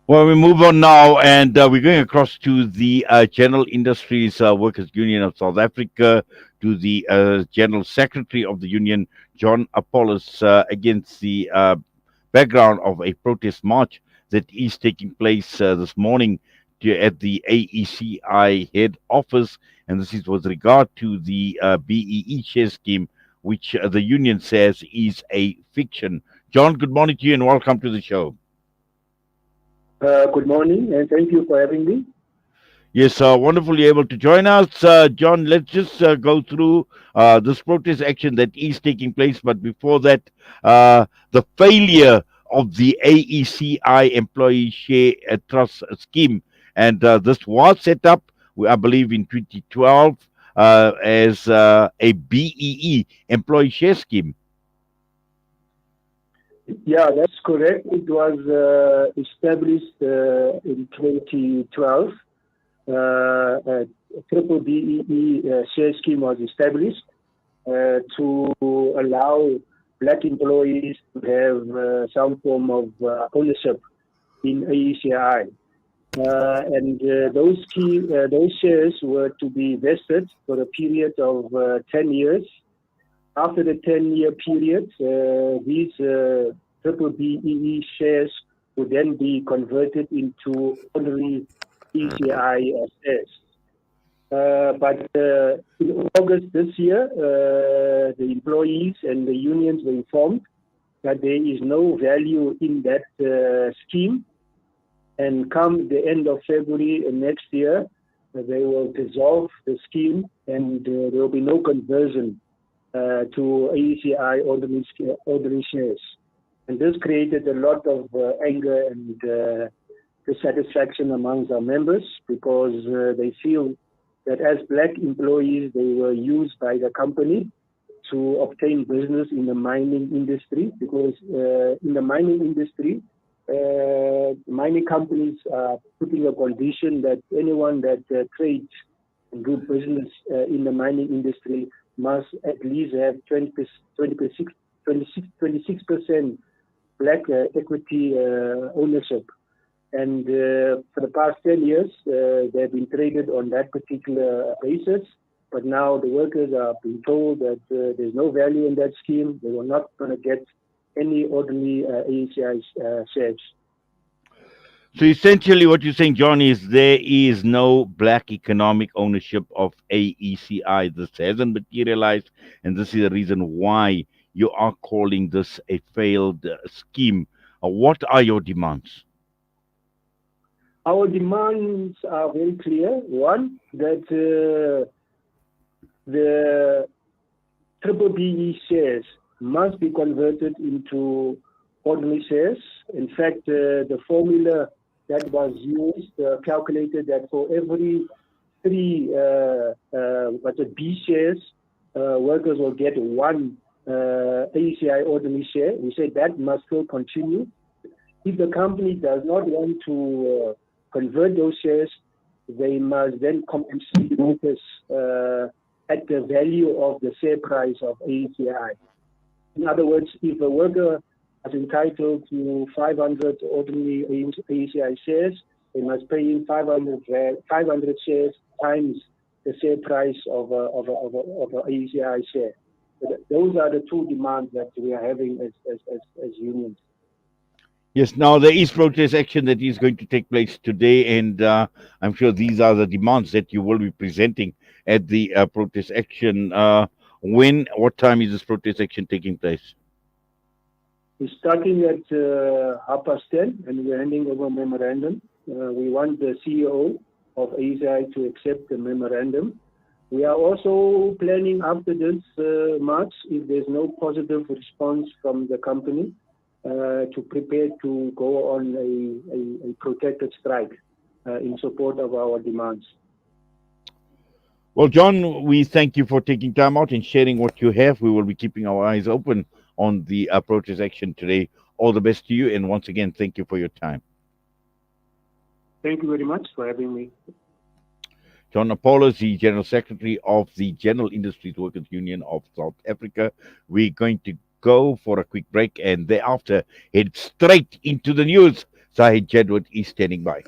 Well, we move on now, and we're going across to the General Industries Workers Union of South Africa, to the General Secretary of the Union, John Apollos, against the background of a protest march that is taking place this morning at the AECI head office, and this is with regard to the BEE share scheme, which the union says is a fiction. John, good morning to you, and welcome to the show. Good morning, and thank you for having me. Yes, wonderful you're able to join us. John, let's just go through this protest action that is taking place. But before that, the failure of the AECI Employee Share Trust Scheme. And this was set up, I believe, in 2012 as a BEE Employee Share Scheme. Yeah, that's correct. It was established in 2012. A triple BEE share scheme was established to allow black employees to have some form of ownership in AECI. Those shares were to be vested for a period of 10 years. After the 10-year period, these triple BEE shares would then be converted into ordinary ECI shares. But in August this year, the employees and the unions were informed that there is no value in that scheme. And come the end of February next year, they will dissolve the scheme and there will be no conversion to AECI ordinary shares. And this created a lot of anger and dissatisfaction amongst our members because they feel that as black employees, they were used by the company to obtain business in the mining industry because in the mining industry, mining companies are putting a condition that anyone that trades and do business in the mining industry must at least have 26% black equity ownership. And for the past 10 years, they've been traded on that particular basis. But now the workers are being told that there's no value in that scheme. They were not going to get any ordinary AECI shares. So essentially, what you're saying, John, is there is no black economic ownership of AECI. This hasn't materialized, and this is the reason why you are calling this a failed scheme. What are your demands? Our demands are very clear. One, that the triple BE shares must be converted into ordinary shares. In fact, the formula that was used calculated that for every three B shares, workers will get one AECI ordinary share. We say that must still continue. If the company does not want to convert those shares, they must then compensate workers at the value of the share price of AECI. In other words, if a worker is entitled to 500 ordinary AECI shares, they must pay in 500 shares times the share price of an AECI share. So those are the two demands that we are having as unions. Yes, now there is protest action that is going to take place today, and I'm sure these are the demands that you will be presenting at the protest action. What time is this protest action taking place? We're starting at 10:30, and we're handing over a memorandum. We want the CEO of AECI to accept the memorandum. We are also planning after this March, if there's no positive response from the company, to prepare to go on a protected strike in support of our demands. Well, John, we thank you for taking time out and sharing what you have. We will be keeping our eyes open on the protest action today. All the best to you, and once again, thank you for your time. Thank you very much for having me. John Apollo, the General Secretary of the General Industries Workers Union of South Africa. We're going to go for a quick break and thereafter head straight into the news. Zahid Jedward is standing by.